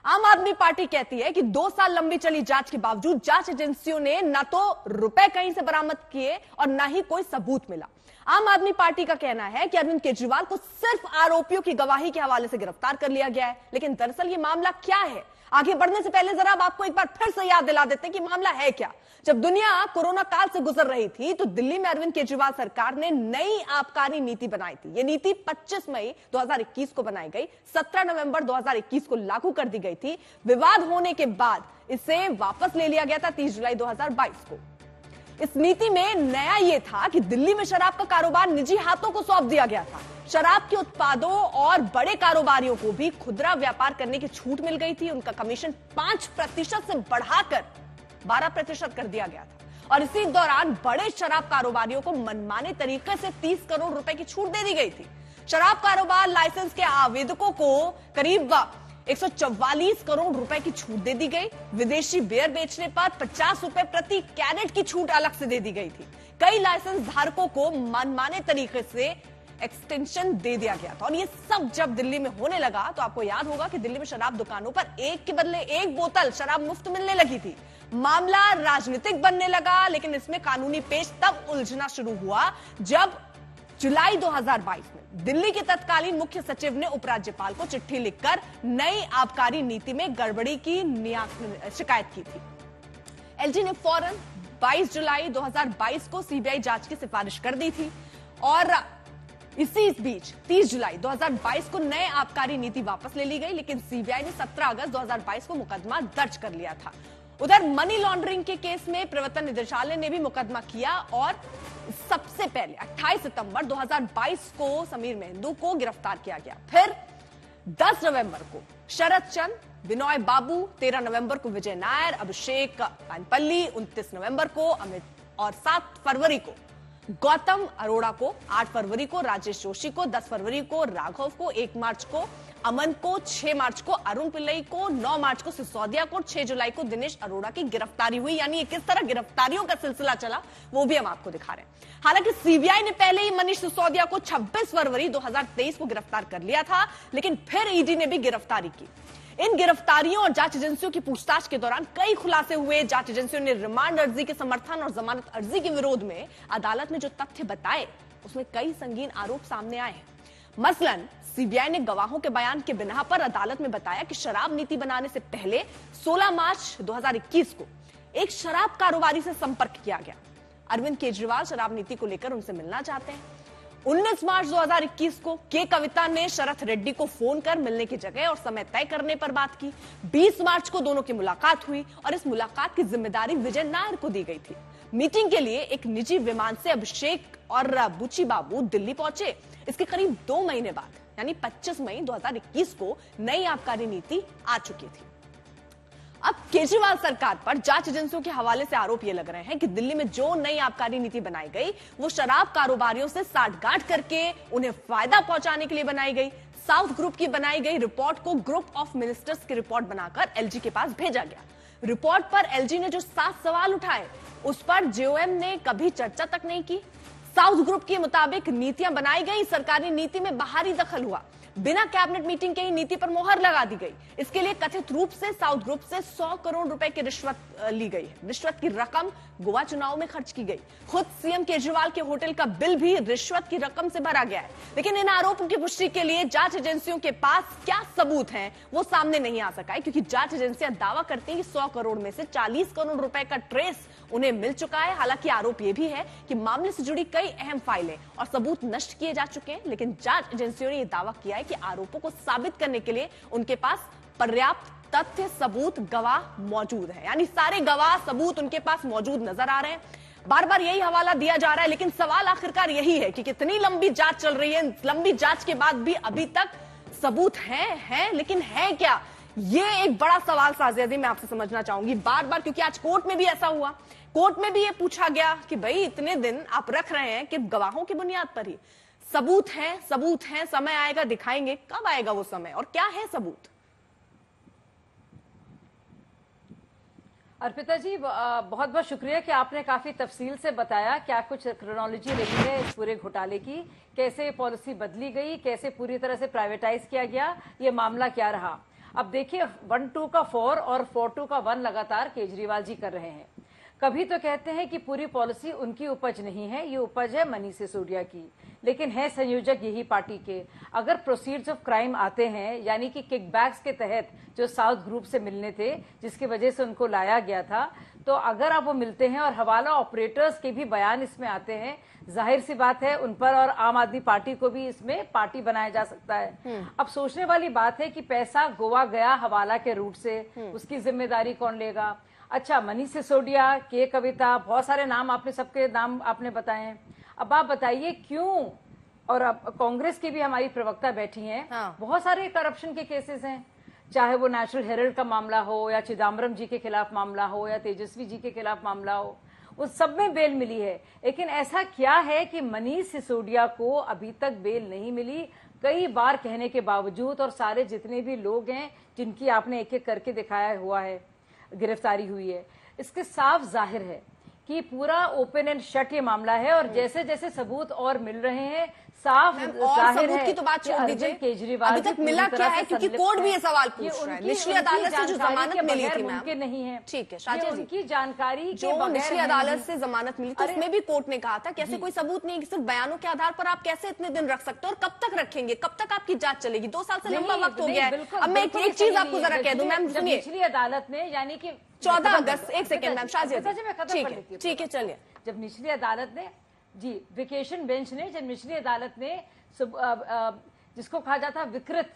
आम आदमी पार्टी कहती है कि 2 साल लंबी चली जांच के बावजूद जांच एजेंसियों ने न तो रुपए कहीं से बरामद किए और न ही कोई सबूत मिला। आम आदमी पार्टी का कहना है कि अरविंद केजरीवाल को सिर्फ आरोपियों की गवाही के हवाले से गिरफ्तार कर लिया गया है, लेकिन दरअसल ये मामला क्या है? आगे बढ़ने से पहले जरा आपको एक बार फिर से याद दिला देते हैं कि मामला है क्या। जब दुनिया कोरोना काल से गुजर रही थी तो दिल्ली में अरविंद केजरीवाल सरकार ने नई आबकारी नीति बनाई थी। ये नीति 25 मई 2021 को बनाई गई, 17 नवंबर 2021 को लागू कर दी गई थी। विवाद होने के बाद इसे वापस ले लिया गया था 30 जुलाई 2022 को। इस नीति में नया यह था कि दिल्ली में शराब का कारोबार निजी हाथों को सौंप दिया गया था। शराब के उत्पादों और बड़े कारोबारियों को भी खुदरा व्यापार करने की छूट मिल गई थी। उनका कमीशन 5% से बढ़ाकर 12% कर दिया गया था और इसी दौरान बड़े शराब कारोबारियों को मनमाने तरीके से 30 करोड़ रुपए की छूट दे दी गई थी। शराब कारोबार लाइसेंस के आवेदकों को करीब 144 करोड़ रुपए की छूट दे दी गई। विदेशी बियर बेचने पर 50 रुपए प्रति कैरेट की छूट अलग से दे दी गई थी। कई लाइसेंस धारकों को मनमाने तरीके से एक्सटेंशन दे दिया गया था। और ये सब जब दिल्ली में होने लगा तो आपको याद होगा कि दिल्ली में शराब दुकानों पर एक के बदले एक बोतल शराब मुफ्त मिलने लगी थी। मामला राजनीतिक बनने लगा, लेकिन इसमें कानूनी पेच तब उलझना शुरू हुआ जब जुलाई 2022 में दिल्ली के तत्कालीन मुख्य सचिव ने उपराज्यपाल को चिट्ठी लिखकर नई आबकारी नीति में गड़बड़ी की शिकायत की थी। एलजी ने फौरन 22 जुलाई 2022 को सीबीआई जांच की सिफारिश कर दी थी और इसी बीच 30 जुलाई 2022 को नए आबकारी नीति वापस ले ली गई, लेकिन सीबीआई ने 17 अगस्त 2022 को मुकदमा दर्ज कर लिया था। उधर मनी लॉन्ड्रिंग के केस में प्रवर्तन निदेशालय ने भी मुकदमा किया और सबसे पहले 28 सितंबर 2022 को समीर मेहंदू को गिरफ्तार किया गया। फिर 10 नवंबर को शरद चंद, विनोय बाबू, 13 नवंबर को विजय नायर, अभिषेक कानपल्ली, 29 नवंबर को अमित और 7 फरवरी को गौतम अरोड़ा को, 8 फरवरी को राजेश जोशी को, 10 फरवरी को राघव को, 1 मार्च को अमन को, 6 मार्च को अरुण पिल्लई को, 9 मार्च को सिसोदिया को, 6 जुलाई को दिनेश अरोड़ा की गिरफ्तारी हुई। यानी ये किस तरह गिरफ्तारियों का सिलसिला चला वो भी हम आपको दिखा रहे हैं। हालांकि सीबीआई ने पहले ही मनीष सिसोदिया को 26 फरवरी 2023 को गिरफ्तार कर लिया था, लेकिन फिर ईडी ने भी गिरफ्तारी की। इन गिरफ्तारियों और जांच एजेंसियों की पूछताछ के दौरान कई खुलासे हुए। जांच एजेंसियों ने रिमांड अर्जी के समर्थन और जमानत अर्जी के विरोध में अदालत में जो तथ्य बताए उसमें कई संगीन आरोप सामने आए हैं। मसलन सीबीआई ने गवाहों के बयान के बिना पर अदालत में बताया कि शराब नीति बनाने से पहले 16 मार्च 2021 को एक शराब कारोबारी से संपर्क किया गया। अरविंद केजरीवाल शराब नीति को लेकर उनसे मिलना चाहते हैं। 19 मार्च 2021 को के कविता ने शरथ रेड्डी को फोन कर मिलने की जगह और समय तय करने पर बात की। 20 मार्च को दोनों की मुलाकात हुई और इस मुलाकात की जिम्मेदारी विजय नायर को दी गई थी। मीटिंग के लिए एक निजी विमान से अभिषेक और बुची बाबू दिल्ली पहुंचे। इसके करीब 2 महीने बाद यानी 25 मई 2021 को नई आबकारी नीति आ चुकी थी। अब केजरीवाल सरकार पर जांच एजेंसियों के हवाले से आरोप ये लग रहे हैं कि दिल्ली में जो नई आबकारी नीति बनाई गई वो शराब कारोबारियों से साठगांठ करके उन्हें फायदा पहुंचाने के लिए बनाई गई। साउथ ग्रुप की बनाई गई रिपोर्ट को ग्रुप ऑफ मिनिस्टर्स की रिपोर्ट बनाकर एलजी के पास भेजा गया। रिपोर्ट पर एलजी ने जो 7 सवाल उठाए उस पर जेओएम ने कभी चर्चा तक नहीं की। साउथ ग्रुप के मुताबिक नीतियां बनाई गई, सरकारी नीति में बाहरी दखल हुआ, बिना कैबिनेट मीटिंग के ही नीति पर मोहर लगा दी गई। इसके लिए कथित रूप से साउथ ग्रुप से 100 करोड़ रुपए की रिश्वत ली गई है। रिश्वत की रकम गोवा चुनाव में खर्च की गई। खुद सीएम केजरीवाल के होटल का बिल भी रिश्वत की रकम से भरा गया है। लेकिन इन आरोपों की पुष्टि के लिए जांच एजेंसियों के पास क्या सबूत हैं वो सामने नहीं आ सका है, क्योंकि जांच एजेंसियां दावा करती हैं कि 100 करोड़ में से 40 करोड़ रुपए का ट्रेस उन्हें मिल चुका है। हालांकि आरोप यह भी है कि मामले से जुड़ी कई अहम फाइलें और सबूत नष्ट किए जा चुके हैं, लेकिन जांच एजेंसियों ने यह दावा किया है कि आरोपों को साबित करने के लिए उनके पास पर्याप्त तथ्य, सबूत, गवाह मौजूद है। यानी सारे गवाह, सबूत उनके पास मौजूद नजर आ रहे हैं। बार बार यही हवाला दिया जा रहा है, लेकिन सवाल आखिरकार यही है कि कितनी लंबी जांच चल रही है, लंबी जांच के बाद भी अभी तक सबूत है लेकिन है क्या? ये एक बड़ा सवाल साजिद मैं आपसे समझना चाहूंगी बार बार, क्योंकि आज कोर्ट में भी ऐसा हुआ। कोर्ट में भी ये पूछा गया कि भाई इतने दिन आप रख रहे हैं कि गवाहों की बुनियाद पर ही सबूत है, समय आएगा दिखाएंगे। कब आएगा वो समय और क्या है सबूत? अर्पिता जी, बहुत बहुत शुक्रिया कि आपने काफी तफसील से बताया क्या कुछ क्रोनोलॉजी रही है इस पूरे घोटाले की, कैसे पॉलिसी बदली गई, कैसे पूरी तरह से प्राइवेटाइज किया गया, ये मामला क्या रहा। अब देखिए 1-2 का 4 और 4-2 का 1 लगातार केजरीवाल जी कर रहे हैं। कभी तो कहते हैं कि पूरी पॉलिसी उनकी उपज नहीं है, ये उपज है मनीष सिसोदिया की, लेकिन है संयोजक यही पार्टी के। अगर प्रोसीड्स ऑफ क्राइम आते हैं, यानी कि किकबैक्स के तहत जो साउथ ग्रुप से मिलने थे, जिसकी वजह से उनको लाया गया था, तो अगर आप वो मिलते हैं और हवाला ऑपरेटर्स के भी बयान इसमें आते हैं, जाहिर सी बात है उन पर और आम आदमी पार्टी को भी इसमें पार्टी बनाया जा सकता है। अब सोचने वाली बात है कि पैसा गोवा गया हवाला के रूट से, उसकी जिम्मेदारी कौन लेगा। अच्छा, मनीष सिसोदिया, के कविता, बहुत सारे नाम आपने, सबके नाम आपने बताए हैं। अब आप बताइए क्यों, और अब कांग्रेस की भी हमारी प्रवक्ता बैठी हैं, बहुत सारे करप्शन के केसेस हैं, चाहे वो नेशनल हेराल्ड का मामला हो या चिदम्बरम जी के खिलाफ मामला हो या तेजस्वी जी के खिलाफ मामला हो, उस सब में बेल मिली है। लेकिन ऐसा क्या है कि मनीष सिसोदिया को अभी तक बेल नहीं मिली, कई बार कहने के बावजूद, और सारे जितने भी लोग हैं जिनकी आपने एक एक करके दिखाया हुआ है, गिरफ्तारी हुई है, इसके साफ जाहिर है कि पूरा ओपन एंड शट ये मामला है। और जैसे जैसे सबूत और मिल रहे हैं, साफ जाहिर है की तो बात छोड़ दीजिए, केजरीवाल अभी तक मिला क्या है, क्योंकि कोर्ट भी ये सवाल पूछ रहा है। निचली अदालत से जो जमानत मिली थी मुमकिन नहीं है, ठीक है शाजी जी, उनकी जानकारी जो निचली अदालत से जमानत मिली तो उसमें भी कोर्ट ने कहा था कि ऐसे कोई सबूत नहीं, सिर्फ बयानों के आधार पर आप कैसे इतने दिन रख सकते हो और कब तक रखेंगे, कब तक आपकी जांच चलेगी। 2 साल से लंबा वक्त हो गया है। अब मैं एक चीज आपको जरा कह दूं मैम, सुनिए, निचली अदालत ने, यानी कि 14 अगस्त, एक सेकेंड मैम, शाजी ठीक है चलिए, जब निचली अदालत ने जी वेकेशन बेंच ने, जब निचली अदालत ने जिसको कहा जाता है विकृत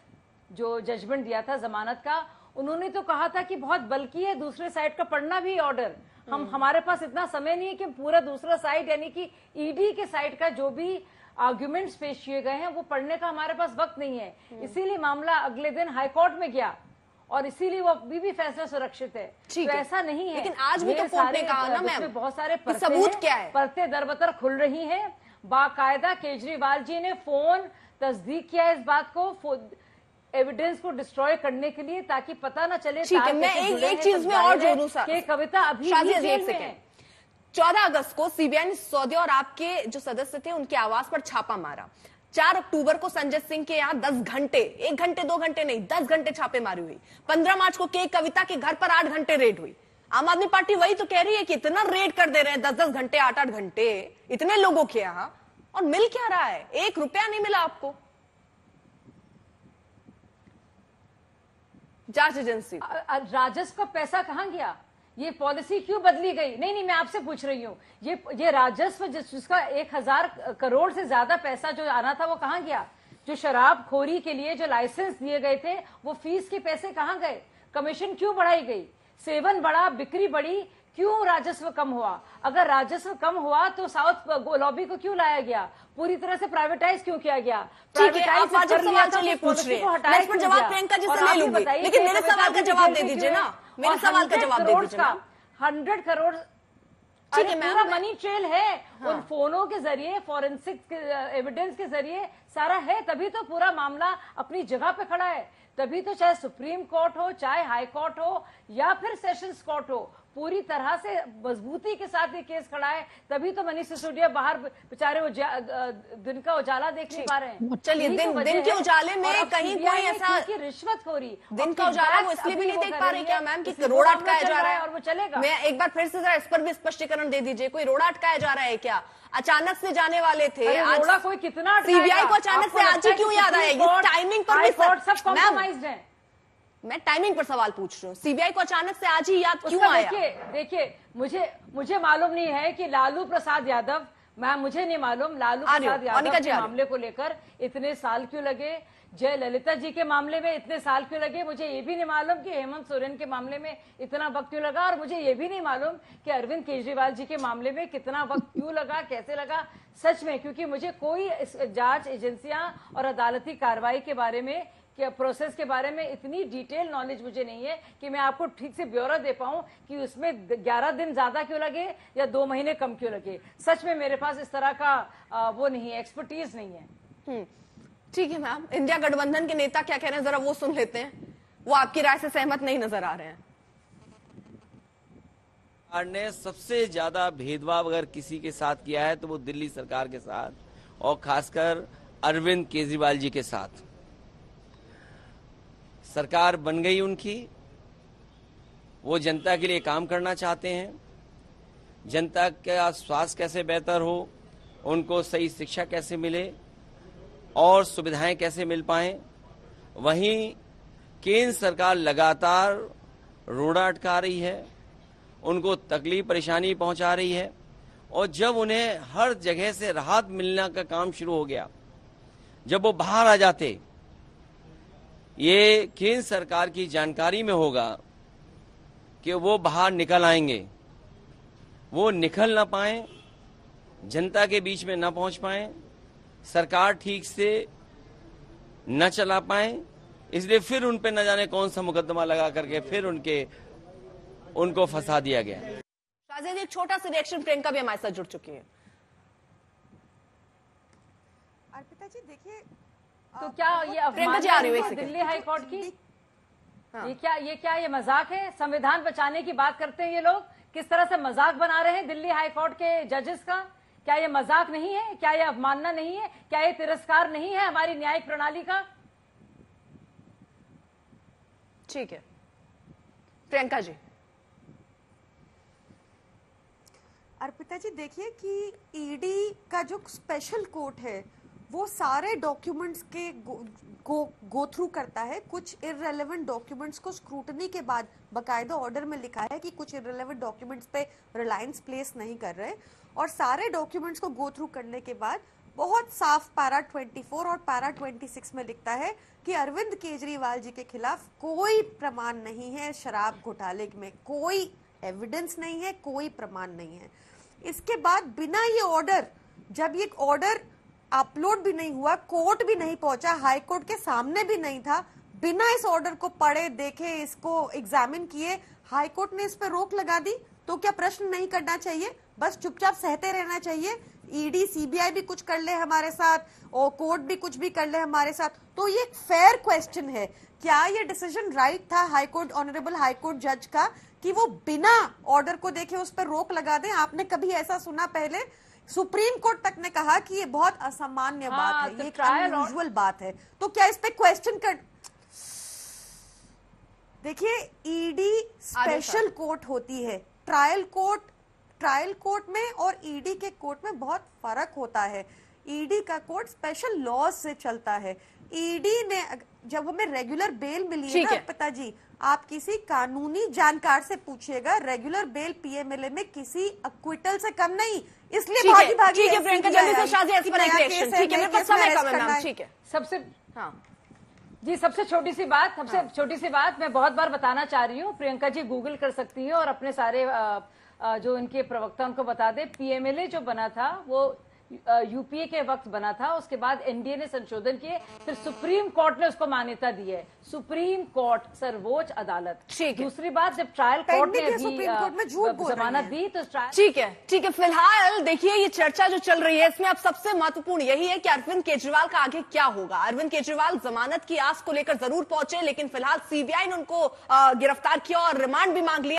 जो जजमेंट दिया था जमानत का, उन्होंने तो कहा था कि बहुत बल्कि है, दूसरे साइड का पढ़ना भी ऑर्डर, हमारे पास इतना समय नहीं है कि पूरा दूसरा साइड, यानी कि ईडी के साइड का जो भी आर्ग्यूमेंट्स पेश किए गए हैं वो पढ़ने का हमारे पास वक्त नहीं है। इसीलिए मामला अगले दिन हाईकोर्ट में गया और इसीलिए वो अभी भी फैसला सुरक्षित है। तो ऐसा नहीं है, लेकिन आज भी तो कोर्ट ने कहा ना मैम, बहुत सारे सबूत क्या है, परतें दरबतर खुल रही हैं। बाकायदा केजरीवाल जी ने फोन तस्दीक किया इस बात को, एविडेंस को डिस्ट्रॉय करने के लिए, ताकि पता ना चले। ठीक है, मैं एक चीज में और जोड़ूं सर, कि कविता अभी भी जेल में है। 14 अगस्त को सीबीआई ने सिसोदिया और आपके जो सदस्य थे उनके आवास पर छापा मारा। 4 अक्टूबर को संजय सिंह के यहाँ 10 घंटे, 1 घंटे 2 घंटे नहीं, 10 घंटे छापेमारी हुई। 15 मार्च को के कविता के घर पर 8 घंटे रेड हुई। आम आदमी पार्टी वही तो कह रही है कि इतना रेड कर दे रहे हैं, 10-10 घंटे, 8-8 घंटे, इतने लोगों के यहाँ, और मिल क्या रहा है? 1 रुपया नहीं मिला आपको। जांच एजेंसी, राजस्व का पैसा कहां गया? ये पॉलिसी क्यों बदली गई? नहीं, मैं आपसे पूछ रही हूँ, ये राजस्व जिसका 1000 करोड़ से ज्यादा पैसा जो आना था वो कहां गया? जो शराब खोरी के लिए जो लाइसेंस दिए गए थे, वो फीस के पैसे कहां गए? कमीशन क्यों बढ़ाई गई? सेवन बढ़ा, बिक्री बढ़ी, क्यों राजस्व कम हुआ? अगर राजस्व कम हुआ तो साउथ लॉबी को क्यों लाया गया? पूरी तरह से प्राइवेटाइज क्यों किया गया? प्राइवेटाइज कर लिया तो चलिए पूछ रहे हैं, मैं इस पर जवाब प्रियंका जी से ले लूंगी, लेकिन मेरे सवाल का जवाब दे दीजिए ना, मेरे सवाल का जवाब दे दीजिए। 100 करोड़ ठीक है, पूरा मनी ट्रेल है। उन फोनों के जरिए, फॉरेंसिक एविडेंस के जरिए सारा है, तभी तो पूरा मामला अपनी जगह पे खड़ा है। तभी तो चाहे सुप्रीम कोर्ट हो, चाहे हाई कोर्ट हो या फिर सेशंस कोर्ट हो, पूरी तरह से मजबूती के साथ ये केस खड़ा है। तभी तो मनीष सिसोदिया बाहर बेचारे वो दिन का उजाला देख नहीं पा रहे हैं। चलिए, दिन के उजाले में कहीं कोई ऐसा रिश्वतखोरी, दिन का उजाला वो इसलिए भी नहीं देख पा रहे क्या मैम कि रोड अटकाया जा रहा है और वो चलेगा? मैं एक बार फिर से जरा इस पर भी स्पष्टीकरण दे दीजिए, कोई रोड अटकाया जा रहा है क्या? अचानक से जाने वाले थे, आज कोई कितना सीबीआई को अचानक से आज ही क्यों याद आया? ये टाइमिंग पर भी सब कॉम्प्रोमाइज्ड है। मैं टाइमिंग पर सवाल पूछ रही हूँ, सीबीआई को अचानक से आज ही याद क्यों आया? देखिए मुझे मालूम नहीं है कि लालू प्रसाद यादव, मुझे नहीं मालूम लालू प्रसाद यादव के मामले को लेकर इतने साल क्यों लगे, जयललिता जी के मामले में इतने साल क्यों लगे। मुझे ये भी नहीं मालूम कि हेमंत सोरेन के मामले में इतना वक्त क्यों लगा, और मुझे ये भी नहीं मालूम कि अरविंद केजरीवाल जी के मामले में कितना वक्त क्यों लगा, कैसे लगा, सच में। क्योंकि मुझे कोई जांच एजेंसियां और अदालती कार्रवाई के बारे में, प्रोसेस के बारे में इतनी डिटेल नॉलेज मुझे नहीं है कि मैं आपको ठीक से ब्यौरा दे पाऊं कि उसमें 11 दिन ज्यादा क्यों लगे या 2 महीने कम क्यों लगे। सच में मेरे पास इस तरह का वो नहीं है, एक्सपर्टीज नहीं है। ठीक है मैम, इंडिया गठबंधन के नेता क्या कह रहे हैं जरा वो सुन लेते हैं। वो आपकी राय से सहमत नहीं नजर आ रहे हैं। सरकार ने सबसे ज्यादा भेदभाव अगर किसी के साथ किया है तो वो दिल्ली सरकार के साथ, और खासकर अरविंद केजरीवाल जी के साथ। सरकार बन गई उनकी, वो जनता के लिए काम करना चाहते हैं, जनता का स्वास्थ्य कैसे बेहतर हो, उनको सही शिक्षा कैसे मिले और सुविधाएं कैसे मिल पाएं। वहीं केंद्र सरकार लगातार रोड़ा अटका रही है, उनको तकलीफ परेशानी पहुंचा रही है, और जब उन्हें हर जगह से राहत मिलने का काम शुरू हो गया, जब वो बाहर आ जाते, ये केंद्र सरकार की जानकारी में होगा कि वो बाहर निकल आएंगे, वो निकल ना पाए, जनता के बीच में ना पहुंच पाए, सरकार ठीक से न चला पाए, इसलिए फिर उन पे न जाने कौन सा मुकदमा लगा करके फिर उनको फंसा दिया गया। शाजिया जी, एक छोटा सा रिएक्शन, प्रियंका भी हमारे साथ जुड़ चुकी है। अर्पिता जी देखिए, तो क्या ये प्रियंका जी आ रही हो दिल्ली हाई कोर्ट की? ये क्या ये मजाक है? संविधान बचाने की बात करते हैं ये लोग, किस तरह से मजाक बना रहे हैं दिल्ली हाई कोर्ट के जजेस का? क्या ये मजाक नहीं है? क्या ये अवमानना नहीं है? क्या ये तिरस्कार नहीं है हमारी न्यायिक प्रणाली का? ठीक है प्रियंका जी। अर्पिता जी देखिए कि ईडी का जो स्पेशल कोर्ट है वो सारे डॉक्यूमेंट्स के गो थ्रू करता है। कुछ इररेलेवेंट डॉक्यूमेंट्स को स्क्रूटनी के बाद बकायदा ऑर्डर में लिखा है कि कुछ इररेलेवेंट डॉक्यूमेंट्स पे रिलायंस प्लेस नहीं कर रहे, और सारे डॉक्यूमेंट्स को गो थ्रू करने के बाद बहुत साफ पैरा 24 और पैरा 26 में लिखता है कि अरविंद केजरीवाल जी के खिलाफ कोई प्रमाण नहीं है, शराब घोटाले में कोई एविडेंस नहीं है, कोई प्रमाण नहीं है। इसके बाद बिना ये ऑर्डर, जब ये ऑर्डर अपलोड भी नहीं हुआ, कोर्ट भी नहीं पहुंचा, हाई कोर्ट के सामने भी नहीं था, बिना इस ऑर्डर को पढ़े देखे, इसको एग्जामिन किए, हाई कोर्ट ने इस पर रोक लगा दी, तो क्या प्रश्न नहीं करना चाहिए? बस चुपचाप सहते रहना चाहिए? ईडी सीबीआई भी कुछ कर ले हमारे साथ और कोर्ट भी कुछ भी कर ले हमारे साथ, तो ये एक फेयर क्वेश्चन है। क्या ये डिसीजन राइट था high court, honourable high court जज का, कि वो बिना ऑर्डर को देखे उस पर रोक लगा दें? आपने कभी ऐसा सुना पहले? सुप्रीम कोर्ट तक ने कहा कि ये बहुत असामान्य बात है, ये अनयूजुअल बात है, तो क्या इस पे क्वेश्चन कर? देखिए ईडी स्पेशल कोर्ट होती है, ट्रायल कोर्ट में और ईडी के कोर्ट में बहुत फर्क होता है। ईडी का कोर्ट स्पेशल लॉज से चलता है। ईडी ने जब हमें रेगुलर बेल मिली है ना पिताजी, आप किसी कानूनी जानकार से पूछिएगा, रेगुलर बेल पीएमएलए में किसी अक्विटल से कम नहीं, इसलिए भागी भागी। ठीक है प्रियंका, जल्दी से शाजिया इस पर एक रिएक्शन। ठीक है, मेरे पास समय कम है मैम। ठीक है, सबसे छोटी सी बात मैं बहुत बार बताना चाह रही हूँ, प्रियंका जी गूगल कर सकती है और अपने सारे जो इनके प्रवक्ता उनको बता दे। पीएमएलए जो बना था वो यूपीए के वक्त बना था, उसके बाद एनडीए ने संशोधन किए, फिर सुप्रीम कोर्ट ने उसको मान्यता दी है, सुप्रीम कोर्ट सर्वोच्च अदालत। दूसरी बात, जब ट्रायल कोर्ट ने अभी जमानत दी तो ठीक है। फिलहाल देखिए ये चर्चा जो चल रही है इसमें अब सबसे महत्वपूर्ण यही है कि अरविंद केजरीवाल का आगे क्या होगा। अरविंद केजरीवाल जमानत की आस को लेकर जरूर पहुंचे, लेकिन फिलहाल सीबीआई ने उनको गिरफ्तार किया और रिमांड भी मांग लिया।